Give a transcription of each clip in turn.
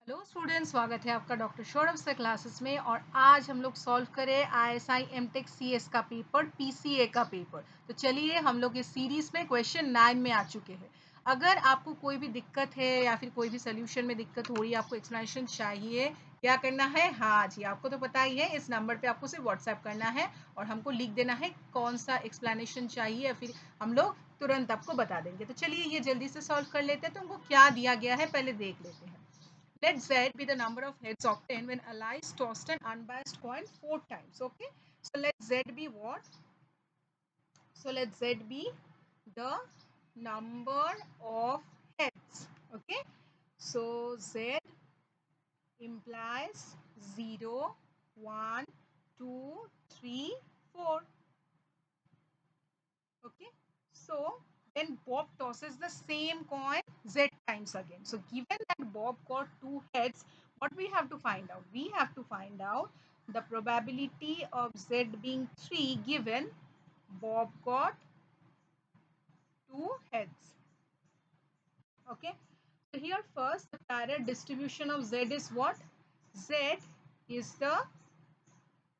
Hello student, स्वागत है आपका डॉक्टर सौरभ से क्लासेस में। और आज हम लोग सॉल्व करें ISI MTech CS का पेपर, PCA का पेपर। तो चलिए, हम लोग इस सीरीज में क्वेश्चन 9 में आ चुके हैं। अगर आपको कोई भी दिक्कत है या फिर कोई भी सोल्यूशन में दिक्कत हो रही है, आपको एक्सप्लेनेशन चाहिए, क्या करना है? हाँ जी, आपको तो पता ही है, इस नंबर पे आपको सिर्फ व्हाट्सएप करना है और हमको लिख देना है कौन सा एक्सप्लेनेशन चाहिए, या फिर हम लोग तुरंत आपको बता देंगे। तो चलिए ये जल्दी से सॉल्व कर लेते हैं। तो हमको क्या दिया गया है पहले देख लेते हैं। Let Z be the number of heads obtained when allies tossed an unbiased coin 4 times. Okay. So let Z be what? So let Z be the number of heads. Okay. So Z implies 0, 1, 2, 3, 4. Okay. So then Bob tosses the same coin Z times again. So given that Bob got 2 heads, what we have to find out? We have to find out the probability of Z being 3 given Bob got 2 heads. Okay. So here first the parallel distribution of Z is what? Z is the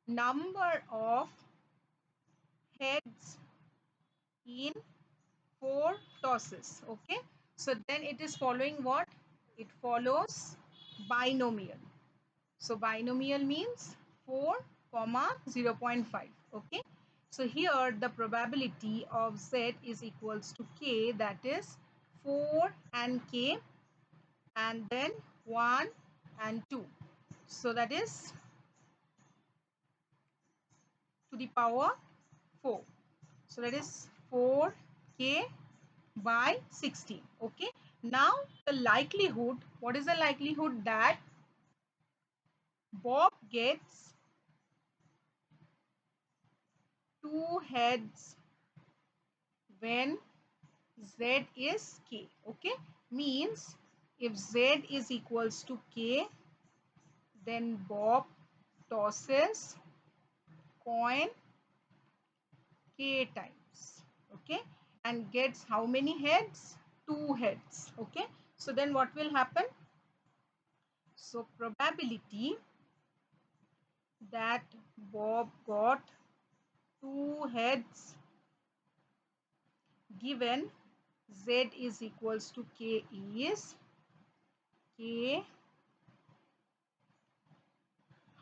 number of heads in 4 tosses. Okay. So then it is following what? It follows binomial. So binomial means 4 comma 0.5. Okay. So here the probability of Z is equals to K, that is 4 and K, and then 1 and 2. So that is to the power 4. So that is 4K by 16. Okay. Now the likelihood, what is the likelihood that Bob gets 2 heads when Z is K? Okay. Means if Z is equals to K, then Bob tosses coin K times. Okay. And gets how many heads? 2 heads. Okay. So then what will happen? So probability that Bob got 2 heads given Z is equals to K is K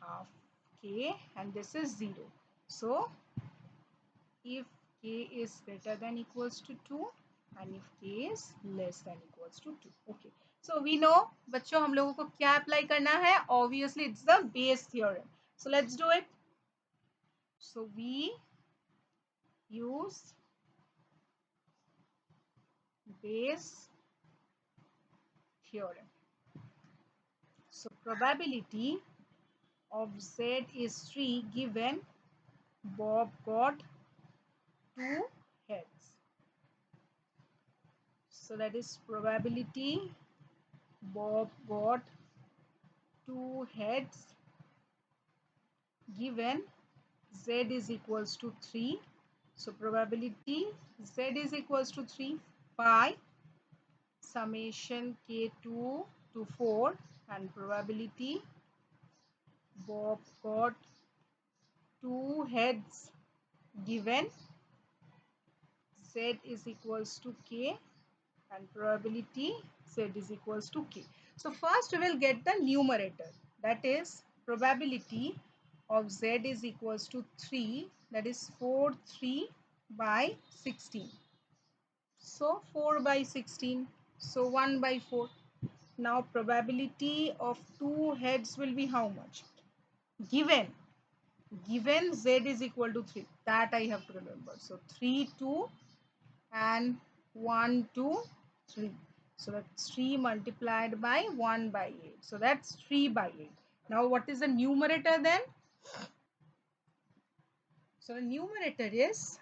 half K, and this is 0. So if K is greater than equals to 2 and if K is less than equals to 2. Okay. So we know बच्चों हम लोगों को क्या apply करना है? Obviously it's the Bayes theorem. So let's do it. So we use Bayes theorem. So probability of Z is 3 given Bob got 2 heads. So that is probability Bob got 2 heads given Z is equals to 3. So probability Z is equals to 3 by summation K2 to 4, and probability Bob got 2 heads given Z is equals to K, and probability Z is equals to K. So first we will get the numerator, that is probability of Z is equals to 3, that is 4 3 by 16. So 4 by 16, so 1 by 4. Now probability of 2 heads will be how much? Given Z is equal to 3, that I have to remember. So 3 2 and 1 2 3. So that's 3 multiplied by 1 by 8. So that's 3 by 8. Now what is the numerator then? So the numerator is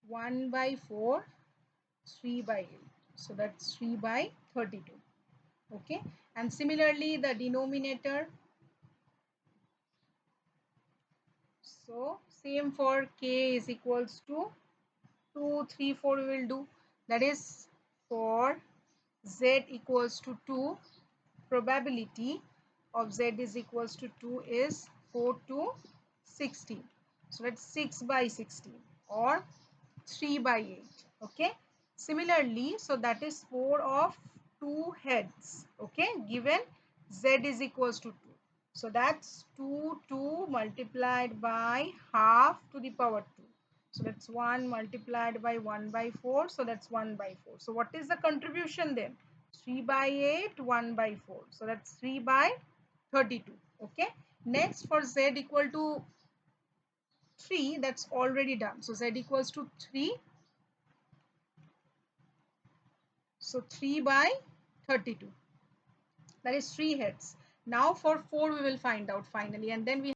1 by 4, 3 by 8. So that's 3 by 32. Okay. And similarly the denominator. So same for K is equals to 2 3 4 we will do. That is for z equals to 2, probability of z is equals to 2 is 4 to 16. So that's 6 by 16 or 3 by 8. Okay. Similarly, so that is 4 of 2 heads. Okay. Given z is equals to 2. So that's 2 multiplied by half to the power 2. So that's 1 multiplied by 1 by 4. So that's 1 by 4. So what is the contribution then? 3 by 8, 1 by 4. So that's 3 by 32. Okay. Next, for z equal to 3, that's already done. So z equals to 3. So 3 by 32. That is 3 heads. Now for 4 we will find out finally, and then we,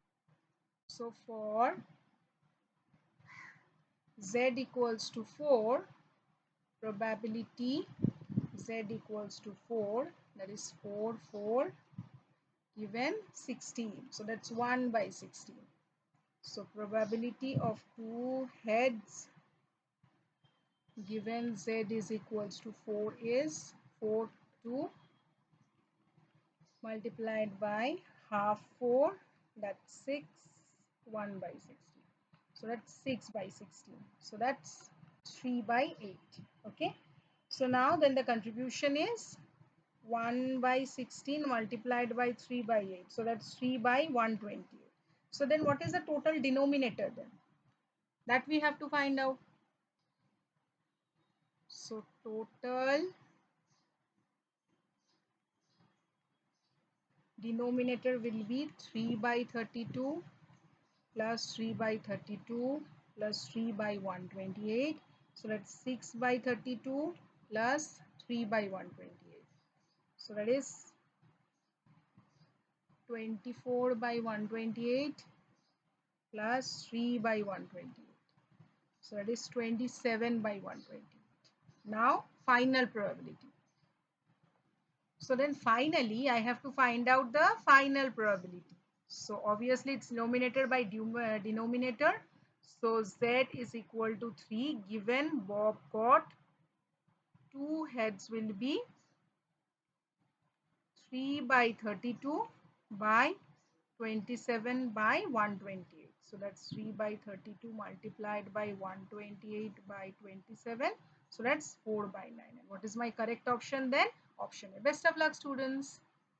so for z equals to 4, probability z equals to 4, that is 4 4 given 16. So that's 1 by 16. So probability of 2 heads given z is equals to 4 is 4 2 multiplied by half 4, that's 6, 1 by 16. So that's 6 by 16. So that's 3 by 8. Okay. So now then the contribution is 1 by 16 multiplied by 3 by 8. So that's 3 by 128. So then what is the total denominator then? That we have to find out. So total denominator will be 3 by 32 plus 3 by 32 plus 3 by 128. So that's 6 by 32 plus 3 by 128. So that is 24 by 128 plus 3 by 128. So that is 27 by 128. Now final probability. So then finally I have to find out the final probability. So obviously it's denominator by denominator. So z is equal to 3 given Bob got 2 heads will be 3 by 32 by 27 by 128. So that's 3 by 32 multiplied by 128 by 27. So that's 4 by 9. And what is my correct option then? Option A. Best of luck, students.